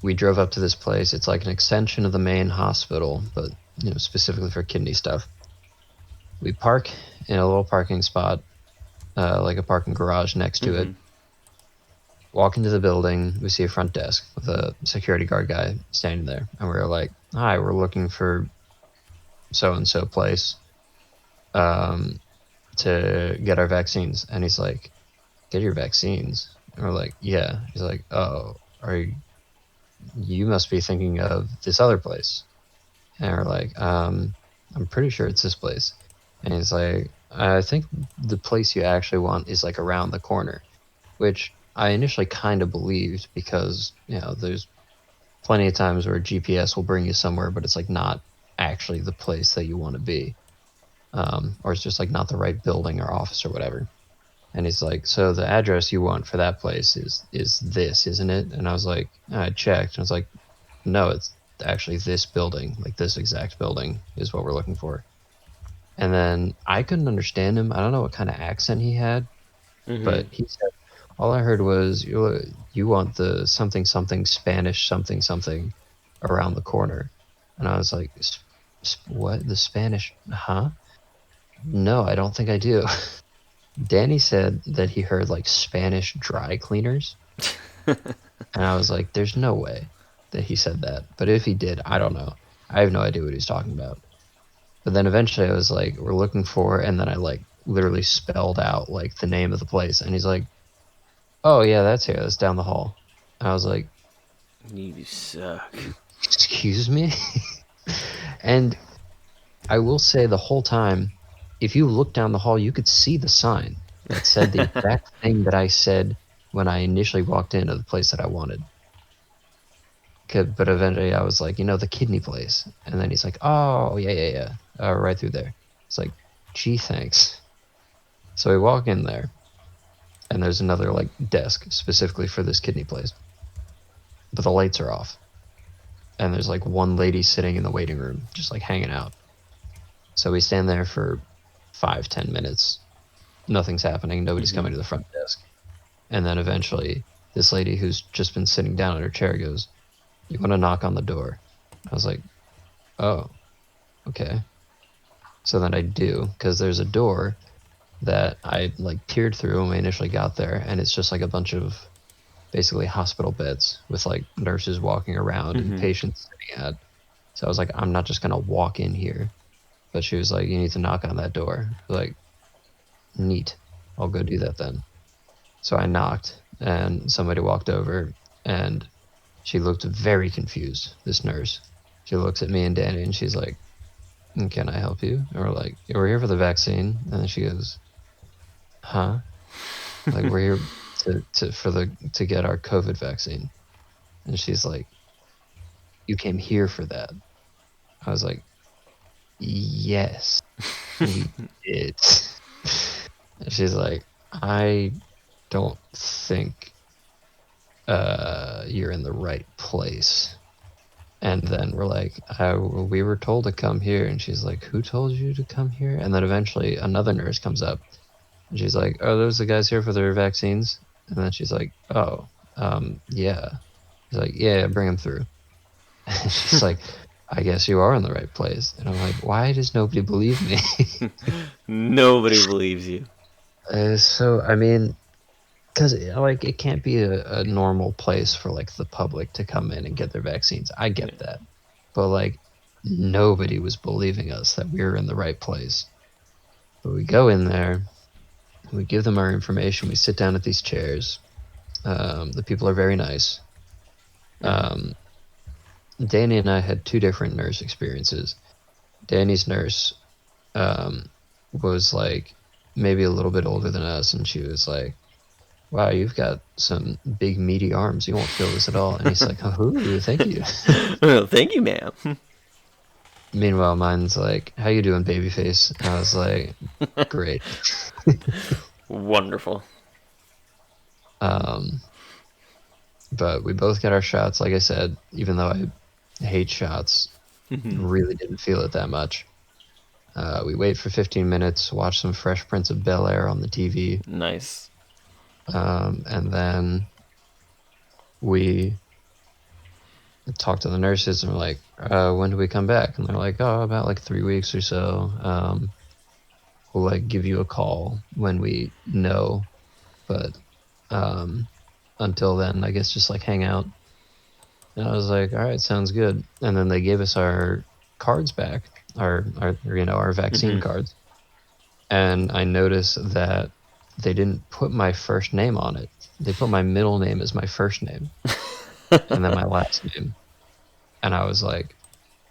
we drove up to this place. It's like an extension of the main hospital, but specifically for kidney stuff. We park in a little parking spot, like a parking garage next to it. Mm-hmm. Walk into the building, we see a front desk with a security guard guy standing there, and we're like, "Hi, we're looking for so and so place to get our vaccines." And he's like, "Get your vaccines?" And we're like, "Yeah." He's like, "Oh, you must be thinking of this other place." And we're like, I'm pretty sure it's this place. And he's like, I think the place you actually want is like around the corner, which I initially kind of believed because, there's plenty of times where GPS will bring you somewhere, but it's like not actually the place that you want to be. Or it's just like not the right building or office or whatever. And he's like, so the address you want for that place is this, isn't it? And I was like, I checked. And I was like, no, it's actually this building, like this exact building is what we're looking for. And then I couldn't understand him. I don't know what kind of accent he had, Mm-hmm. but he said, all I heard was, you want the something, something, Spanish, something, something around the corner. And I was like, what? The Spanish? Huh? No, I don't think I do. Danny said that he heard like Spanish dry cleaners. And I was like, there's no way that he said that. But if he did, I don't know. I have no idea what he's talking about. But then eventually I was like, we're looking for, and then I like literally spelled out like the name of the place, and he's like, oh yeah, that's here, that's down the hall. And I was like, You suck. excuse me. And I will say the whole time, if you look down the hall, you could see the sign that said the exact thing that I said when I initially walked into the place that I wanted. But eventually I was like, the kidney place. And then he's like, oh, yeah, yeah, yeah. Right through there. It's like, gee, thanks. So we walk in there, and there's another like desk specifically for this kidney place. But the lights are off. And there's like one lady sitting in the waiting room, just like hanging out. So we stand there for 5-10 minutes. Nothing's happening. Nobody's coming to the front desk. And then eventually, this lady who's just been sitting down in her chair goes, you want to knock on the door? I was like, oh, okay. So then I do, because there's a door that I like peered through when we initially got there, and it's just like a bunch of basically hospital beds with like nurses walking around and patients sitting at. So I was like, I'm not just gonna walk in here. But she was like, you need to knock on that door. I was like, neat. I'll go do that then. So I knocked, and somebody walked over, and she looked very confused, this nurse. She looks at me and Danny, and she's like, can I help you? And we're like, yeah, we're here for the vaccine. And then she goes, huh? Like, we're here to get our COVID vaccine. And she's like, you came here for that? I was like, yes, we did. And she's like, I don't think you're in the right place. And then we're like, we were told to come here. And she's like, who told you to come here? And then eventually another nurse comes up, and she's like, oh, those are the guys here for their vaccines? And then she's like, oh, yeah. He's like, yeah, bring them through. And she's like, I guess you are in the right place. And I'm like, why does nobody believe me? Nobody believes you. So, I mean, because like it can't be a normal place for like the public to come in and get their vaccines. I get that. But like nobody was believing us that we were in the right place. But we go in there, we give them our information, we sit down at these chairs. The people are very nice. Danny and I had two different nurse experiences. Danny's nurse was like maybe a little bit older than us, and she was like, wow, you've got some big meaty arms. You won't feel this at all. And he's like, oh, thank you. Well, thank you, ma'am. Meanwhile, mine's like, how you doing, babyface? And I was like, great. Wonderful. But we both got our shots. Like I said, even though I hate shots, really didn't feel it that much. We wait for 15 minutes, watch some Fresh Prince of Bel-Air on the TV. Nice. And then we talk to the nurses, and we're like, when do we come back? And they're like, oh, about like 3 weeks or so. We'll like give you a call when we know, but until then, I guess just like hang out. And I was like, all right, sounds good. And then they gave us our cards back, our vaccine cards. And I noticed that they didn't put my first name on it. They put my middle name as my first name and then my last name. And I was like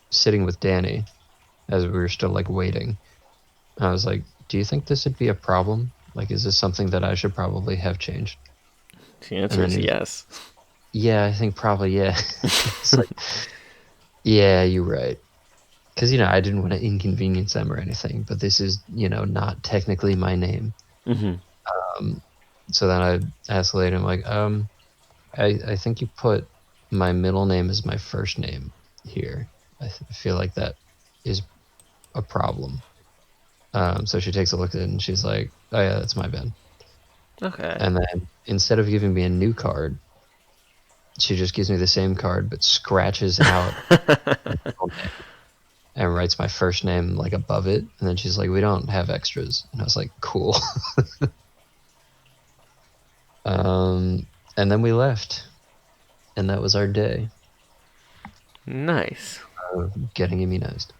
sitting with Danny as we were still like waiting. And I was like, do you think this would be a problem? Like, is this something that I should probably have changed? The answer is yes. Yeah, I think probably, yeah. It's like, yeah, you're right. Because, I didn't want to inconvenience them or anything, but this is, not technically my name. So then I asked the lady, I'm like, I think you put my middle name as my first name here. I feel like that is a problem. So she takes a look at it, and she's like, oh yeah, that's my bad. Okay. And then instead of giving me a new card, she just gives me the same card but scratches out and writes my first name like above it. And then she's like, we don't have extras. And I was like, cool. And then we left, and that was our day. Nice. of getting immunized.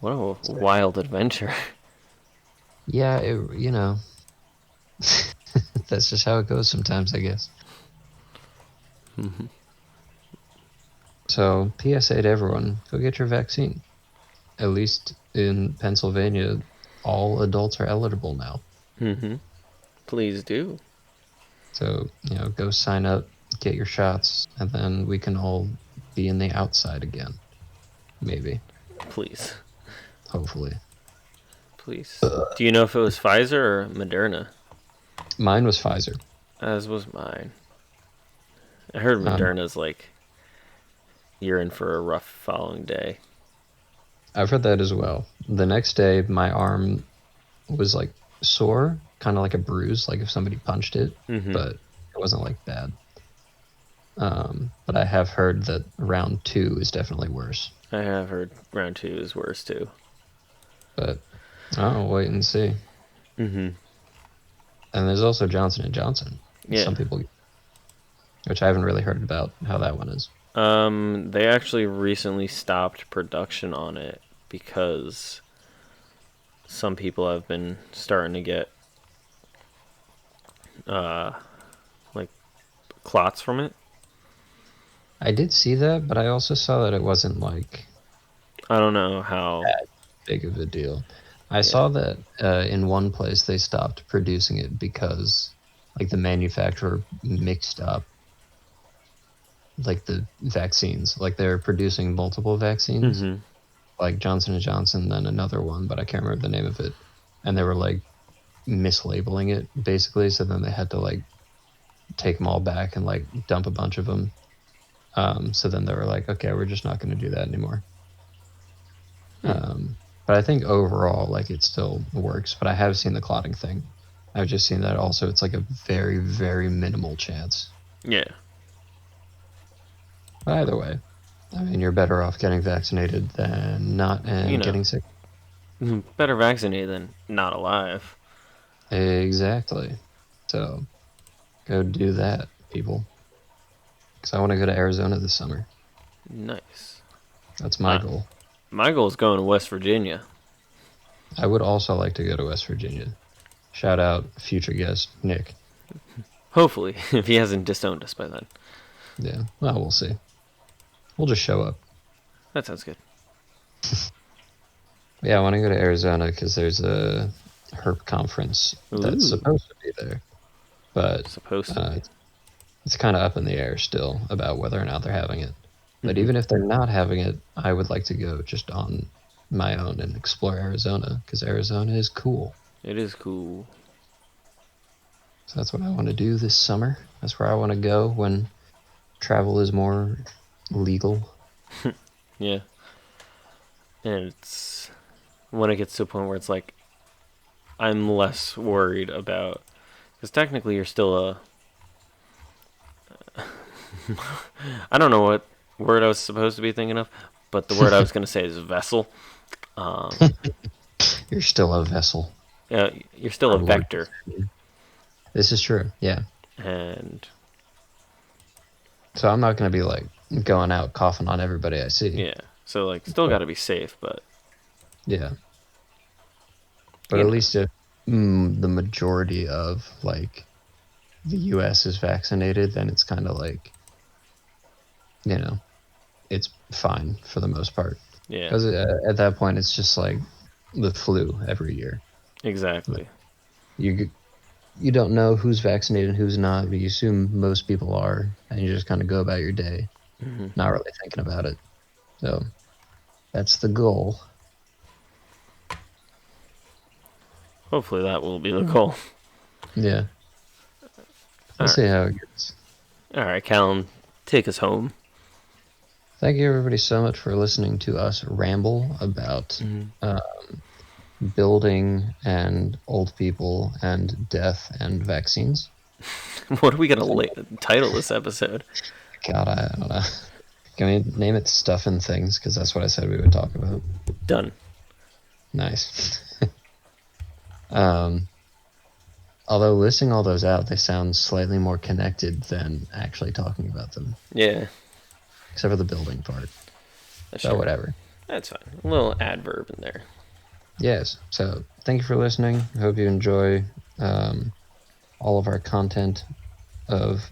What a wild adventure. Yeah, that's just how it goes sometimes, I guess. So, PSA to everyone, go get your vaccine. At least in Pennsylvania, all adults are eligible now. Please do. So, go sign up, get your shots, and then we can all be in the outside again. Maybe. Please. Hopefully. Please. Do you know if it was Pfizer or Moderna? Mine was Pfizer. As was mine. I heard Um, Moderna's like you're in for a rough following day. I've heard that as well. The next day, my arm was like sore, kind of like a bruise, like if somebody punched it, but it wasn't like bad. But I have heard that round 2 is definitely worse. I have heard round 2 is worse too. But I'll wait and see. And there's also Johnson and Johnson. Yeah. Some people, which I haven't really heard about how that one is. They actually recently stopped production on it because some people have been starting to get like clots from it. I did see that, but I also saw that it wasn't like I don't know how that big of a deal. I saw that in one place they stopped producing it because like the manufacturer mixed up like the vaccines. Like they're producing multiple vaccines, like Johnson and Johnson, then another one, but I can't remember the name of it. And they were like mislabeling it basically, so then they had to like take them all back and like dump a bunch of them. So then they were like, okay, we're just not going to do that anymore. But I think overall, like it still works. But I have seen the clotting thing. I've just seen that also. It's like a very, very minimal chance. Yeah. But either way, I mean, you're better off getting vaccinated than not and getting sick. Better vaccinated than not alive. Exactly. So go do that, people. Because I want to go to Arizona this summer. Nice. That's my goal. My goal is going to West Virginia. I would also like to go to West Virginia. Shout out future guest Nick. Hopefully, if he hasn't disowned us by then. Yeah, well, we'll see. We'll just show up. That sounds good. Yeah, I want to go to Arizona because there's a herp conference that's supposed to be there. But supposed to it's kind of up in the air still about whether or not they're having it. But even if they're not having it, I would like to go just on my own and explore Arizona because Arizona is cool. It is cool. So that's what I want to do this summer. That's where I want to go when travel is more legal. Yeah. And it's when it gets to a point where it's like I'm less worried about, because technically you're still a I don't know what word I was supposed to be thinking of, but the word I was going to say is vessel. You're still a vessel. Yeah, you're still a vector. This is true, yeah. And so I'm not going to be like going out coughing on everybody I see. Yeah, so like still got to be safe, but yeah. But at least if the majority of like the U.S. is vaccinated, then it's kind of like, it's fine for the most part. Yeah. Because at that point, it's just like the flu every year. Exactly. You don't know who's vaccinated and who's not, but you assume most people are, and you just kind of go about your day, not really thinking about it. So that's the goal. Hopefully that will be the goal. Yeah. We'll see how it goes. All right, Callum, take us home. Thank you, everybody, so much for listening to us ramble about building and old people and death and vaccines. What are we going to title this episode? God, I don't know. Can we name it Stuff and Things? Because that's what I said we would talk about. Done. Nice. Although listing all those out, they sound slightly more connected than actually talking about them. Yeah. except for the building part. That's So true. whatever. That's fine. A little adverb in there. Yes. So thank you for listening. I hope you enjoy all of our content of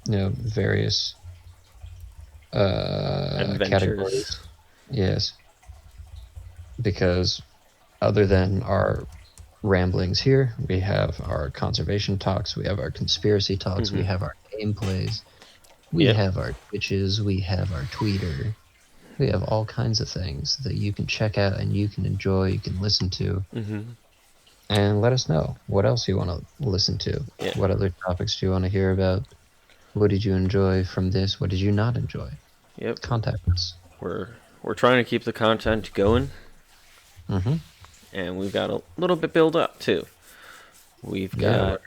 various Adventures. categories. Yes, because other than our ramblings here, we have our conservation talks, we have our conspiracy talks, we have our gameplays, we Yep. have our Twitches, we have our Tweeter. We have all kinds of things that you can check out and you can enjoy, you can listen to. And let us know what else you want to listen to. Yeah. What other topics do you want to hear about? What did you enjoy from this? What did you not enjoy? Yep. Contact us. We're trying to keep the content going, and we've got a little bit build up too. We've got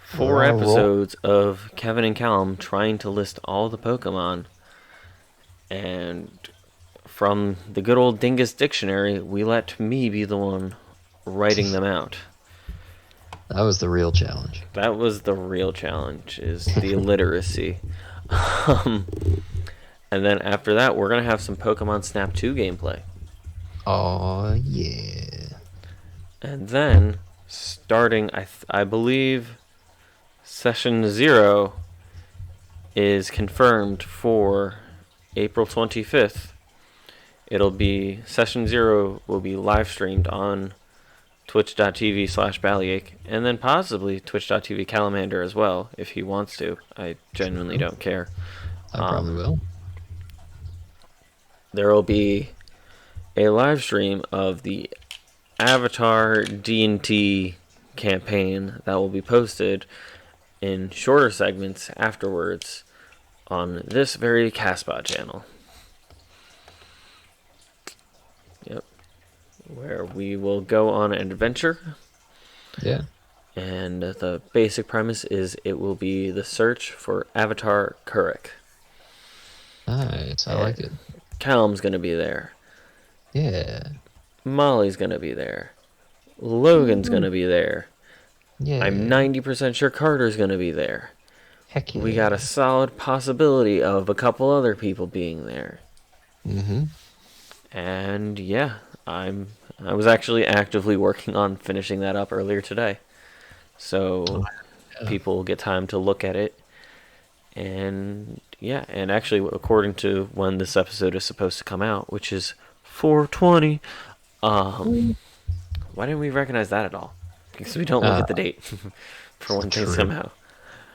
four we're on a roll. episodes of Kevin and Callum trying to list all the Pokemon, and from the good old Dingus Dictionary, we let me be the one writing them out. That was the real challenge. That was the real challenge, is the illiteracy. And then after that, we're going to have some Pokemon Snap 2 gameplay. Oh, yeah. And then, starting, I believe, Session 0 is confirmed for April 25th. Session 0 will be live streamed on twitch.tv/Ballyache, and then possibly twitch.tv Calamander as well, if he wants to. I genuinely don't care. I probably will. There will be a live stream of the Avatar D&T campaign that will be posted in shorter segments afterwards on this very Castpod channel. Yep. Where we will go on an adventure. Yeah. And the basic premise is it will be the search for Avatar Kuruk. Nice. I like it. Callum's going to be there. Yeah. Molly's going to be there. Logan's going to be there. Yeah. I'm 90% sure Carter's going to be there. Heck yeah. We got a solid possibility of a couple other people being there. And yeah, I was actually actively working on finishing that up earlier today. So people will get time to look at it. And yeah, and actually according to when this episode is supposed to come out, which is 4/20, why didn't we recognize that at all? Because we don't look at the date for one thing somehow.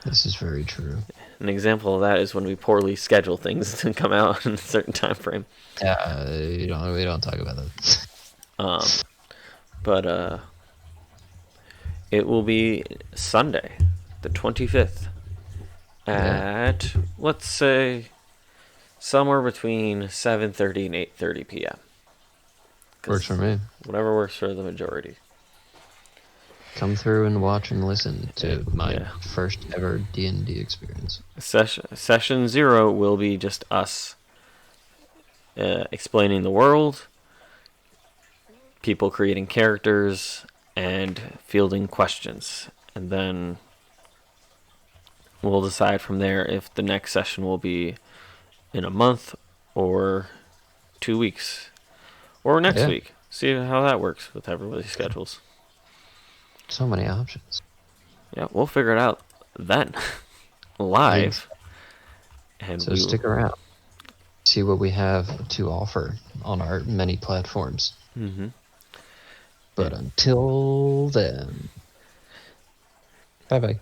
This is very true. An example of that is when we poorly schedule things to come out in a certain time frame. We don't talk about that. But it will be Sunday, the 25th, at let's say somewhere between 7:30 and 8:30 p.m. Works for me. Whatever works for the majority. Come through and watch and listen to my first ever D&D experience. Session 0 will be just us explaining the world, people creating characters, and fielding questions. And then we'll decide from there if the next session will be in a month or 2 weeks or next week. See how that works with everybody's schedules. So many options. Yeah, we'll figure it out then. Live. And so stick around. See what we have to offer on our many platforms. But until then, bye-bye.